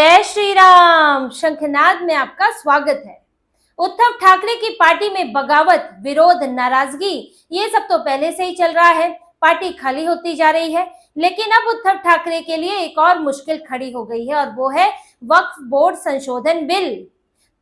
जय श्री राम। शंखनाद में आपका स्वागत है। उद्धव ठाकरे की पार्टी में बगावत, विरोध, नाराजगी, ये सब तो पहले से ही चल रहा है। पार्टी खाली होती जा रही है, लेकिन अब उद्धव ठाकरे के लिए एक और मुश्किल खड़ी हो गई है और वो है वक्फ बोर्ड संशोधन बिल।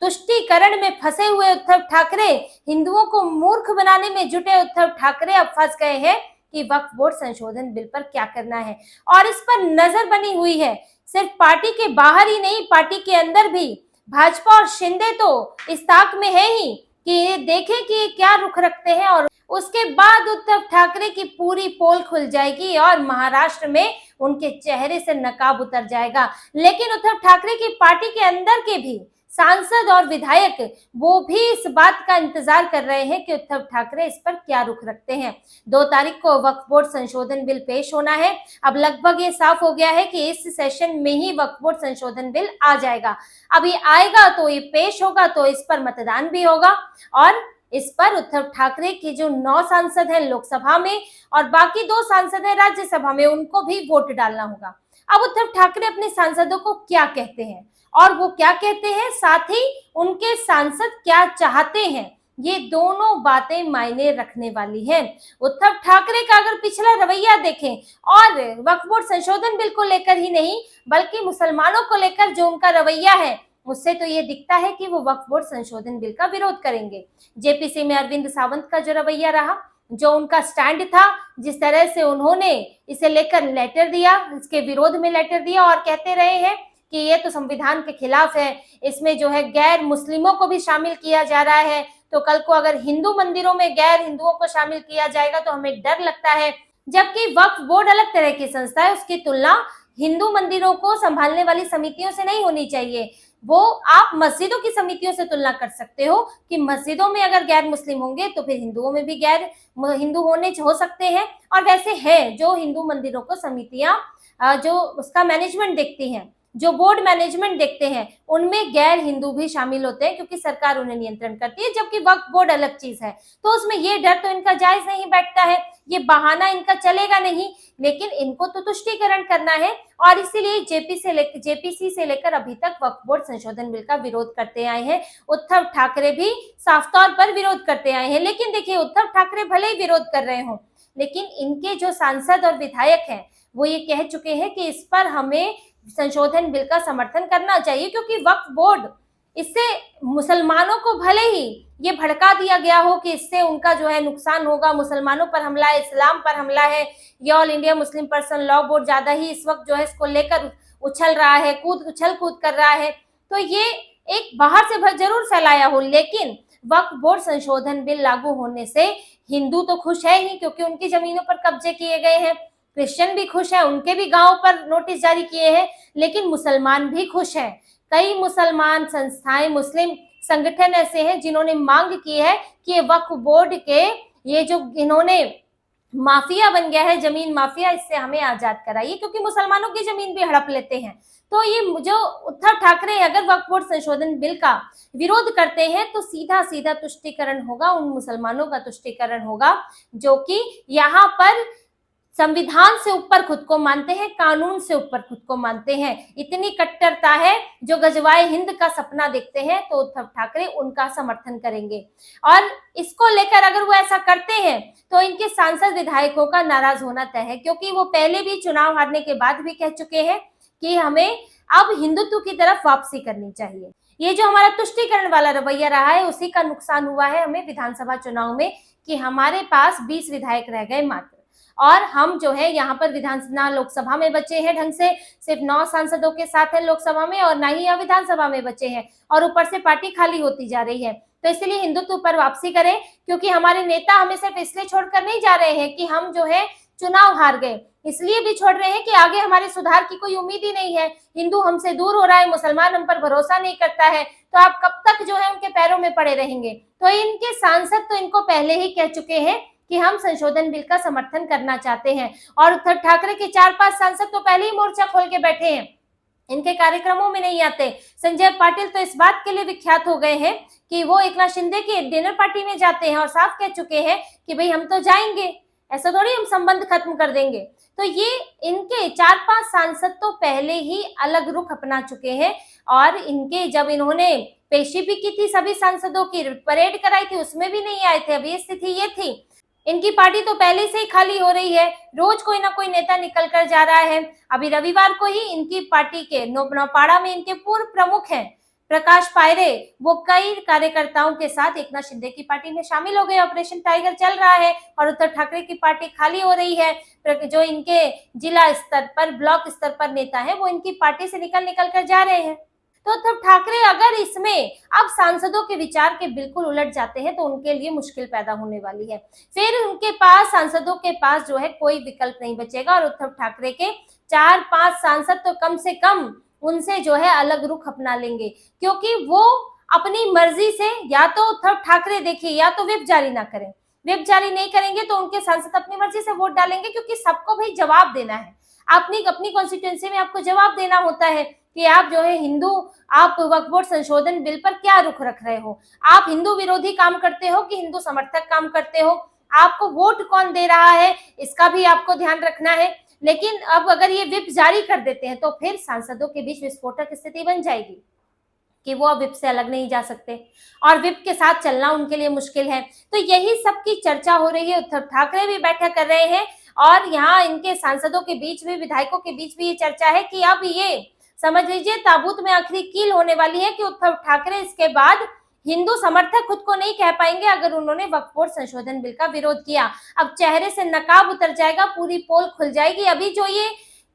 तुष्टीकरण में फंसे हुए उद्धव ठाकरे, हिंदुओं को मूर्ख बनाने में जुटे उद्धव ठाकरे अब फंस गए हैं कि वक्फ बोर्ड संशोधन बिल पर क्या करना है, और इस पर नजर बनी हुई है। सिर्फ पार्टी के बाहर ही नहीं, पार्टी के अंदर भी भाजपा और शिंदे तो इस ताक में है ही कि ये देखें कि ये क्या रुख रखते हैं, और उसके बाद उद्धव ठाकरे की पूरी पोल खुल जाएगी और महाराष्ट्र में उनके चेहरे से नकाब उतर जाएगा। लेकिन उद्धव ठाकरे की पार्टी के अंदर के भी सांसद और विधायक वो भी इस बात का इंतजार कर रहे हैं कि उद्धव ठाकरे इस पर क्या रुख रखते हैं। 2 तारीख को वक्फ बोर्ड संशोधन बिल पेश होना है। अब लगभग ये साफ हो गया है कि इस सेशन में ही वक्फ बोर्ड संशोधन बिल आ जाएगा। अब ये आएगा तो ये पेश होगा तो इस पर मतदान भी होगा, और इस पर उद्धव ठाकरे के जो 9 सांसद हैं लोकसभा में और बाकी 2 सांसद हैं राज्यसभा में, उनको भी वोट डालना होगा। अब उद्धव ठाकरे अपने सांसदों को क्या कहते हैं और वो क्या कहते हैं, साथ ही उनके सांसद क्या चाहते हैं, ये दोनों बातें मायने रखने वाली हैं। उद्धव ठाकरे का अगर पिछला रवैया देखें, और वक्फ बोर्ड संशोधन बिल को लेकर ही नहीं बल्कि मुसलमानों को लेकर जो उनका रवैया है, उससे तो ये दिखता है कि वो वक्फ बोर्ड संशोधन बिल का विरोध करेंगे। जेपीसी में अरविंद सावंत का जो रवैया रहा, जो उनका स्टैंड था, जिस तरह से उन्होंने इसे लेकर लेटर दिया, इसके विरोध में लेटर दिया और कहते रहे हैं कि ये तो संविधान के खिलाफ है, इसमें जो है गैर मुस्लिमों को भी शामिल किया जा रहा है, तो कल को अगर हिंदू मंदिरों में गैर हिंदुओं को शामिल किया जाएगा तो हमें डर लगता है। जबकि वक्फ बोर्ड अलग तरह की संस्था है, उसकी तुलना हिंदू मंदिरों को संभालने वाली समितियों से नहीं होनी चाहिए। वो आप मस्जिदों की समितियों से तुलना कर सकते हो कि मस्जिदों में अगर गैर मुस्लिम होंगे तो फिर हिंदुओं में भी गैर हिंदू होने हो सकते हैं, और वैसे है जो हिंदू मंदिरों को समितियां जो उसका मैनेजमेंट देखती हैं, जो बोर्ड मैनेजमेंट देखते हैं, उनमें गैर हिंदू भी शामिल होते हैं क्योंकि सरकार उन्हें नियंत्रण करती है। जबकि वक्फ बोर्ड अलग चीज है, तो उसमें ये डर तो इनका जायज नहीं बैठता है, ये बहाना इनका चलेगा नहीं। लेकिन इनको तो तुष्टीकरण करना है, और इसीलिए जेपीसी से लेकर अभी तक वक्फ बोर्ड संशोधन बिल का विरोध करते आए हैं। उद्धव ठाकरे भी साफ तौर पर विरोध करते आए हैं। लेकिन देखिए, उद्धव ठाकरे भले ही विरोध कर रहे हों, लेकिन इनके जो सांसद और विधायक हैं वो ये कह चुके हैं कि इस पर हमें संशोधन बिल का समर्थन करना चाहिए, क्योंकि वक्फ बोर्ड, इससे मुसलमानों को भले ही ये भड़का दिया गया हो कि इससे उनका जो है नुकसान होगा, मुसलमानों पर हमला है, इस्लाम पर हमला है, ये all India Muslim person law board ज्यादा ही इस वक्त जो है इसको लेकर उछल रहा है, उछल कूद कर रहा है, तो ये एक बाहर से जरूर फैलाया हो। लेकिन वक्फ बोर्ड संशोधन बिल लागू होने से हिंदू तो खुश है ही, क्योंकि उनकी जमीनों पर कब्जे किए गए हैं। क्रिश्चियन भी खुश है, उनके भी गांव पर नोटिस जारी किए हैं। लेकिन मुसलमान भी खुश हैं। कई मुसलमान संस्थाएं, मुस्लिम संगठन ऐसे हैं जिन्होंने मांग की है कि वक्फ बोर्ड के ये जो इन्होंने माफिया बन गया है, जमीन माफिया, इससे हमें आजाद कराइए, क्योंकि मुसलमानों की जमीन भी हड़प लेते हैं। तो ये जो उद्धव ठाकरे अगर वक्फ बोर्ड संशोधन बिल का विरोध करते हैं तो सीधा सीधा तुष्टीकरण होगा, उन मुसलमानों का तुष्टीकरण होगा जो कि यहाँ पर संविधान से ऊपर खुद को मानते हैं, कानून से ऊपर खुद को मानते हैं। इतनी कट्टरता है, जो गजवाए हिंद का सपना देखते हैं, तो उद्धव ठाकरे उनका समर्थन करेंगे। और इसको लेकर अगर वो ऐसा करते हैं तो इनके सांसद विधायकों का नाराज होना तय है, क्योंकि वो पहले भी चुनाव हारने के बाद भी कह चुके हैं कि हमें अब हिंदुत्व की तरफ वापसी करनी चाहिए। ये जो हमारा तुष्टीकरण वाला रवैया रहा है, उसी का नुकसान हुआ है हमें विधानसभा चुनाव में, कि हमारे पास 20 विधायक रह गए मात्र, और हम जो है यहाँ पर विधानसभा लोकसभा में बचे हैं ढंग से, सिर्फ 9 सांसदों के साथ है लोकसभा में, और ना ही यहाँ विधानसभा में बचे हैं, और ऊपर से पार्टी खाली होती जा रही है। तो इसलिए हिंदुत्व पर वापसी करें, क्योंकि हमारे नेता हमें सिर्फ इसलिए छोड़कर नहीं जा रहे हैं कि हम जो है चुनाव हार गए, इसलिए भी छोड़ रहे हैं कि आगे हमारे सुधार की कोई उम्मीद ही नहीं है। हिंदू हमसे दूर हो रहा है, मुसलमान हम पर भरोसा नहीं करता है, तो आप कब तक जो है उनके पैरों में पड़े रहेंगे। तो इनके सांसद तो इनको पहले ही कह चुके हैं कि हम संशोधन बिल का समर्थन करना चाहते हैं, और उद्धव ठाकरे के 4-5 सांसद तो पहले ही मोर्चा खोल के बैठे हैं, इनके कार्यक्रमों में नहीं आते। संजय पाटिल तो इस बात के लिए विख्यात हो गए हैं कि वो एकनाथ शिंदे की डिनर पार्टी में जाते हैं और साफ कह चुके हैं कि भाई हम तो जाएंगे, ऐसा थोड़ी हम संबंध खत्म कर देंगे। तो ये इनके 4-5 सांसद तो पहले ही अलग रुख अपना चुके हैं और इनके जब इन्होंने पेशी भी की थी सभी सांसदों की, परेड कराई थी, उसमें भी नहीं आए थे। अभी स्थिति ये थी, इनकी पार्टी तो पहले से ही खाली हो रही है, रोज कोई ना कोई नेता निकल कर जा रहा है। अभी रविवार को ही इनकी पार्टी के नौपाड़ा में इनके पूर्व प्रमुख हैं प्रकाश पायरे, वो कई कार्यकर्ताओं के साथ एकनाथ शिंदे की पार्टी में शामिल हो गए। ऑपरेशन टाइगर चल रहा है और उद्धव ठाकरे की पार्टी खाली हो रही है। जो इनके जिला स्तर पर, ब्लॉक स्तर पर नेता है, वो इनकी पार्टी से निकल निकल कर जा रहे हैं। तो उद्धव ठाकरे अगर इसमें अब सांसदों के विचार के बिल्कुल उलट जाते हैं तो उनके लिए मुश्किल पैदा होने वाली है। फिर उनके पास, सांसदों के पास जो है कोई विकल्प नहीं बचेगा और उद्धव ठाकरे के 4-5 सांसद तो कम से कम उनसे जो है अलग रुख अपना लेंगे, क्योंकि वो अपनी मर्जी से, या तो उद्धव ठाकरे देखिए, या तो व्हिप जारी ना करें, व्हिप जारी नहीं करेंगे तो उनके सांसद अपनी मर्जी से वोट डालेंगे, क्योंकि सबको भाई जवाब देना है। अपनी अपनी कॉन्स्टिट्यूएंसी में आपको जवाब देना होता है कि आप जो है हिंदू, आप वक्फ बोर्ड संशोधन बिल पर क्या रुख रख रहे हो, आप हिंदू विरोधी काम करते हो कि हिंदू समर्थक काम करते हो, आपको वोट कौन दे रहा है, इसका भी आपको ध्यान रखना है। लेकिन अब अगर ये व्हिप जारी कर देते हैं तो फिर सांसदों के बीच विस्फोटक स्थिति बन जाएगी कि वो अब व्हिप से अलग नहीं जा सकते और व्हिप के साथ चलना उनके लिए मुश्किल है। तो यही सब की चर्चा हो रही है। उद्धव ठाकरे भी बैठक कर रहे हैं और यहाँ इनके सांसदों के बीच भी, विधायकों के बीच भी ये चर्चा है कि अब ये समझ लीजिए ताबूत में आखिरी कील होने वाली है कि उद्धव ठाकरे इसके बाद हिंदू समर्थक खुद को नहीं कह पाएंगे अगर उन्होंने वक्फ बोर्ड संशोधन बिल का विरोध किया। अब चेहरे से नकाब उतर जाएगा, पूरी पोल खुल जाएगी। अभी जो ये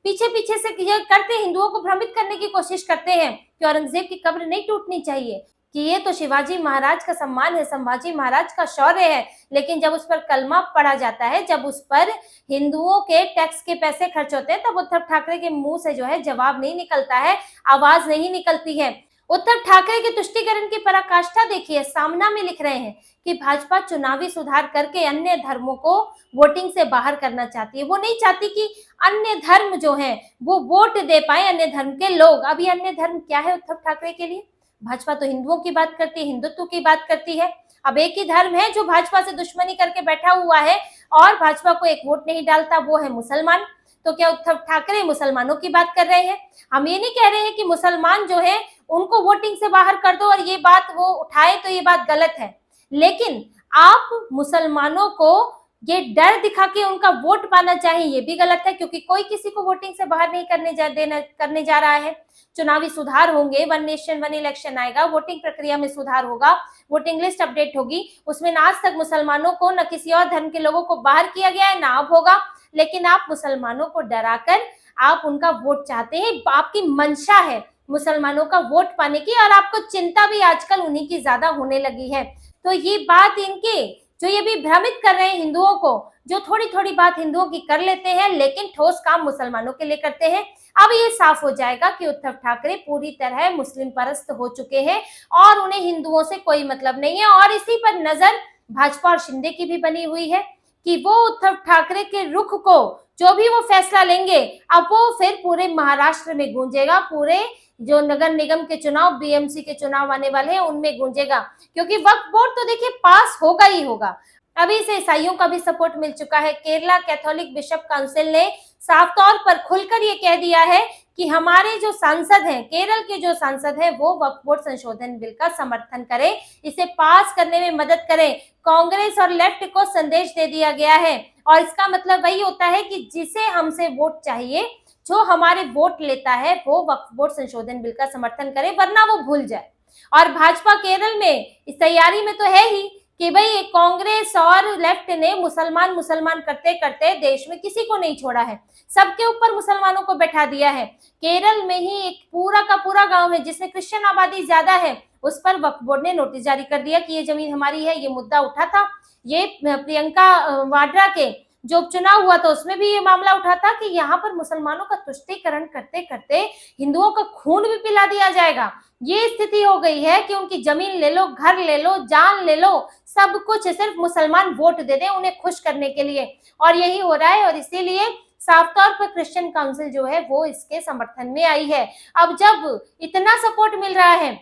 पीछे पीछे से करते, हिंदुओं को भ्रमित करने की कोशिश करते हैं कि औरंगजेब की कब्र नहीं टूटनी चाहिए, कि ये तो शिवाजी महाराज का सम्मान है, संभाजी महाराज का शौर्य है, लेकिन जब उस पर कलमा पढ़ा जाता है, जब उस पर हिंदुओं के टैक्स के पैसे खर्च होते हैं, तब उद्धव ठाकरे के मुंह से जो है जवाब नहीं निकलता है, आवाज नहीं निकलती है। उद्धव ठाकरे के तुष्टीकरण की पराकाष्ठा देखिए, सामना में लिख रहे हैं कि भाजपा चुनावी सुधार करके अन्य धर्मों को वोटिंग से बाहर करना चाहती है। वो नहीं चाहती कि अन्य धर्म जो है वो वोट दे पाए, अन्य धर्म के लोग। अभी अन्य धर्म क्या है उद्धव ठाकरे के लिए? भाजपा तो हिंदुओं की बात करती है, हिंदुत्व की बात करती है। अब एक ही धर्म है जो भाजपा से दुश्मनी करके बैठा हुआ है और भाजपा को एक वोट नहीं डालता, वो है मुसलमान। तो क्या उद्धव ठाकरे मुसलमानों की बात कर रहे हैं? हम ये नहीं कह रहे हैं कि मुसलमान जो है उनको वोटिंग से बाहर कर दो और ये बात वो उठाए तो ये बात गलत है, लेकिन आप मुसलमानों को ये डर दिखा के उनका वोट पाना चाहिए, ये भी गलत है, क्योंकि कोई किसी को वोटिंग से बाहर नहीं करने जा रहा है। चुनावी सुधार होंगे, वन नेशन वन इलेक्शन आएगा, वोटिंग प्रक्रिया में सुधार होगा, वोटिंग लिस्ट अपडेट होगी, उसमें ना आज तक मुसलमानों को, न किसी और धर्म के लोगों को बाहर किया गया है, ना अब होगा। लेकिन आप मुसलमानों को डराकर आप उनका वोट चाहते हैं, आपकी मंशा है मुसलमानों का वोट पाने की, और आपको चिंता भी आजकल उन्हीं की ज्यादा होने लगी है। तो ये बात इनके, जो ये भी भ्रमित कर रहे हैं हिंदुओं को, जो थोड़ी थोड़ी बात हिंदुओं की कर लेते हैं लेकिन ठोस काम मुसलमानों के लिए करते हैं, अब ये साफ हो जाएगा कि उद्धव ठाकरे पूरी तरह मुस्लिम परस्त हो चुके हैं और उन्हें हिंदुओं से कोई मतलब नहीं है। और इसी पर नजर भाजपा और शिंदे की भी बनी हुई है कि वो उद्धव ठाकरे के रुख को, जो भी वो फैसला लेंगे, अब वो फिर पूरे महाराष्ट्र में गूंजेगा, पूरे जो नगर निगम के चुनाव, बीएमसी के चुनाव आने वाले हैं उनमें गूंजेगा, क्योंकि वक्फ बोर्ड तो देखिए पास होगा ही होगा। अभी से ईसाइयों का भी सपोर्ट मिल चुका है। केरला कैथोलिक बिशप काउंसिल ने साफ तौर पर खुलकर ये कह दिया है कि हमारे जो सांसद हैं, केरल के जो सांसद हैं, वो वक्फ बोर्ड संशोधन बिल का समर्थन करें, इसे पास करने में मदद करें। कांग्रेस और लेफ्ट को संदेश दे दिया गया है और इसका मतलब वही होता है कि जिसे हमसे वोट चाहिए, जो हमारे वोट लेता है, वो वक्फ बोर्ड संशोधन बिल का समर्थन करे, वरना वो भूल जाए। और भाजपा केरल में इस तैयारी में तो है ही कि भाई कांग्रेस और लेफ्ट ने मुसलमान मुसलमान करते करते देश में किसी को नहीं छोड़ा है, सबके ऊपर मुसलमानों को बैठा दिया है। केरल में ही एक पूरा का पूरा गांव है जिसमें क्रिश्चियन आबादी ज्यादा है, उस पर वक्फ बोर्ड ने नोटिस जारी कर दिया कि ये जमीन हमारी है। ये मुद्दा उठा था, ये प्रियंका वाड्रा के जो चुनाव हुआ था उसमें भी ये मामला उठा था कि यहाँ पर मुसलमानों का तुष्टीकरण करते करते हिंदुओं का खून भी पिला दिया जाएगा। ये स्थिति हो गई है कि उनकी जमीन ले लो, घर ले लो, जान ले लो, सब कुछ सिर्फ मुसलमान वोट दे दें उन्हें खुश करने के लिए, और यही हो रहा है। और इसीलिए साफ तौर पर क्रिश्चियन काउंसिल जो है वो इसके समर्थन में आई है। अब जब इतना सपोर्ट मिल रहा है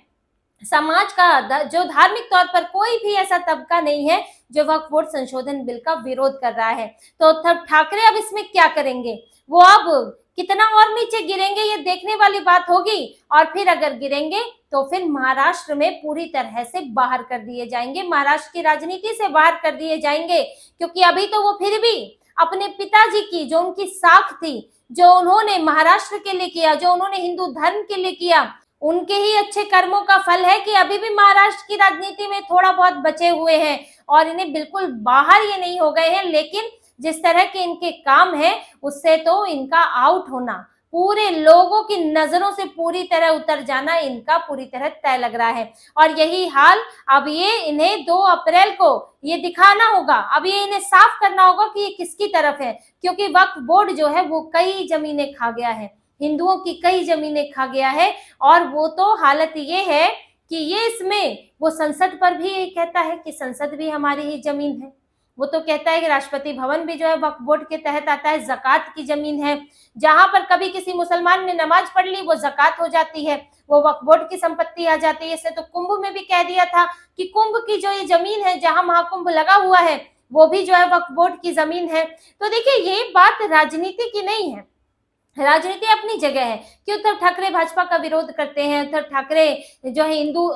समाज का जो धार्मिक तौर पर कोई भी ऐसा तबका नहीं है जो वक्फ बोर्ड संशोधन बिल का विरोध कर रहा है। तो उद्धव ठाकरे अब इसमें क्या करेंगे, वो अब कितना और नीचे गिरेंगे ये देखने वाली बात होगी। और फिर अगर गिरेंगे तो फिर महाराष्ट्र में पूरी तरह से बाहर कर दिए जाएंगे, महाराष्ट्र की राजनीति से बाहर कर दिए जाएंगे। क्योंकि अभी तो वो फिर भी अपने पिताजी की जो उनकी साख थी, जो उन्होंने महाराष्ट्र के लिए किया, जो उन्होंने हिंदू धर्म के लिए किया, उनके ही अच्छे कर्मों का फल है कि अभी भी महाराष्ट्र की राजनीति में थोड़ा बहुत बचे हुए हैं और इन्हें बिल्कुल बाहर ये नहीं हो गए हैं। लेकिन जिस तरह के इनके काम है उससे तो इनका आउट होना, पूरे लोगों की नजरों से पूरी तरह उतर जाना इनका पूरी तरह तय लग रहा है। और यही हाल अब ये इन्हें 2 अप्रैल को ये दिखाना होगा, अब ये इन्हें साफ करना होगा कि ये किसकी तरफ है। क्योंकि वक्फ बोर्ड जो है वो कई जमीनें खा गया है, हिंदुओं की कई जमीनें खा गया है। और वो तो हालत ये है कि ये इसमें वो संसद पर भी ये कहता है कि संसद भी हमारी ही जमीन है। वो तो कहता है कि राष्ट्रपति भवन भी जो है वक्फ बोर्ड के तहत आता है, ज़कात की जमीन है। जहां पर कभी किसी मुसलमान ने नमाज पढ़ ली वो ज़कात हो जाती है, वो वक्फ बोर्ड की संपत्ति आ जाती है। इसने तो कुंभ में भी कह दिया था कि कुंभ की जो ये जमीन है जहां महाकुंभ लगा हुआ है वो भी जो है वक्फ बोर्ड की जमीन है। तो देखिए ये बात राजनीति की नहीं है, राजनीति अपनी जगह है कि उद्धव ठाकरे भाजपा का विरोध करते हैं, उद्धव ठाकरे जो है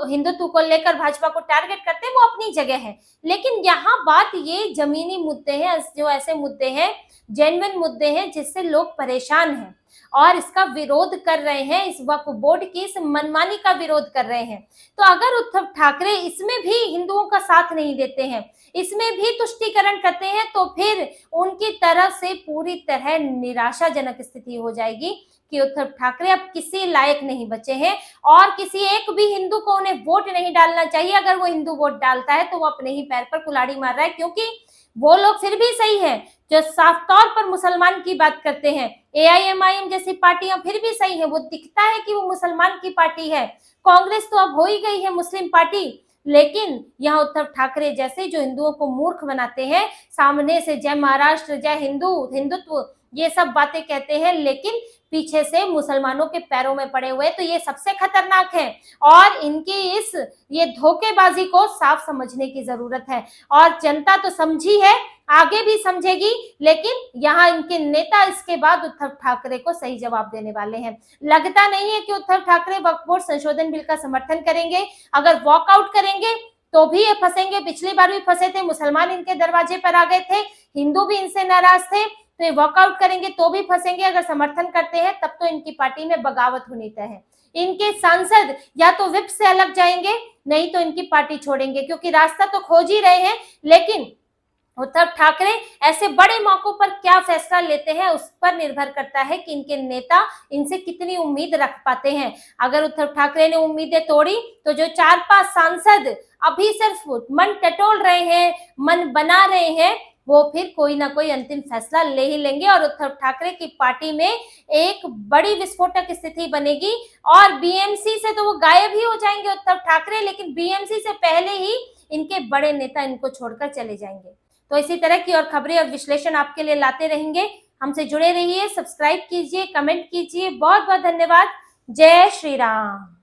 हिंदुत्व को लेकर भाजपा को टारगेट करते हैं, वो अपनी जगह है। लेकिन यहाँ बात ये जमीनी मुद्दे हैं, जो ऐसे मुद्दे हैं, जेन्युइन मुद्दे हैं जिससे लोग परेशान हैं और इसका विरोध कर रहे हैं, इस वक्फ बोर्ड की इस मनमानी का विरोध कर रहे हैं। तो अगर उद्धव ठाकरे इसमें भी हिंदुओं का साथ नहीं देते हैं, इसमें भी तुष्टीकरण करते हैं, तो फिर उनकी तरफ से पूरी तरह निराशाजनक स्थिति हो जाएगी कि उद्धव ठाकरे अब किसी लायक नहीं बचे हैं और किसी एक भी हिंदू को उन्हें वोट नहीं डालना चाहिए। अगर वो हिंदू वोट डालता है तो वो अपने ही पैर पर कुल्हाड़ी मार रहा है, क्योंकि वो लोग फिर भी सही है जो साफ तौर पर मुसलमान की बात करते हैं। AIMIM जैसी पार्टियां फिर भी सही है, वो दिखता है कि वो मुसलमान की पार्टी है। कांग्रेस तो अब हो ही गई है मुस्लिम पार्टी। लेकिन यहाँ उद्धव ठाकरे जैसे जो हिंदुओं को मूर्ख बनाते हैं, सामने से जय महाराष्ट्र, जय हिंदुत्व ये सब बातें कहते हैं, लेकिन पीछे से मुसलमानों के पैरों में पड़े हुए, तो ये सबसे खतरनाक है। और इनकी इस ये धोखेबाजी को साफ समझने की जरूरत है और जनता तो समझी है, आगे भी समझेगी। लेकिन यहाँ इनके नेता इसके बाद उद्धव ठाकरे को सही जवाब देने वाले हैं। लगता नहीं है कि उद्धव ठाकरे वक्फ बोर्ड संशोधन बिल का समर्थन करेंगे। अगर वॉकआउट करेंगे तो भी ये फंसेंगे, पिछली बार भी फंसे थे, मुसलमान इनके दरवाजे पर आ गए थे, हिंदू भी इनसे नाराज थे, तो ये वॉकआउट करेंगे तो भी फंसेंगे। अगर समर्थन करते हैं तब तो इनकी पार्टी में बगावत होनी तय है। इनके सांसद या तो विप से अलग जाएंगे, नहीं तो इनकी पार्टी छोड़ेंगे, क्योंकि रास्ता तो खोज ही रहे हैं। लेकिन उद्धव ठाकरे ऐसे बड़े मौकों पर क्या फैसला लेते हैं उस पर निर्भर करता है कि इनके नेता इनसे कितनी उम्मीद रख पाते हैं। अगर उद्धव ठाकरे ने उम्मीदें तोड़ी तो जो 4-5 सांसद अभी सिर्फ मन टटोल रहे हैं, मन बना रहे हैं, वो फिर कोई ना कोई अंतिम फैसला ले ही लेंगे और उद्धव ठाकरे की पार्टी में एक बड़ी विस्फोटक स्थिति बनेगी। और BMC से तो वो गायब ही हो जाएंगे उद्धव ठाकरे, लेकिन BMC से पहले ही इनके बड़े नेता इनको छोड़कर चले जाएंगे। तो इसी तरह की और खबरें और विश्लेषण आपके लिए लाते रहेंगे। हमसे जुड़े रहिए, सब्सक्राइब कीजिए, कमेंट कीजिए। बहुत बहुत धन्यवाद। जय श्री राम।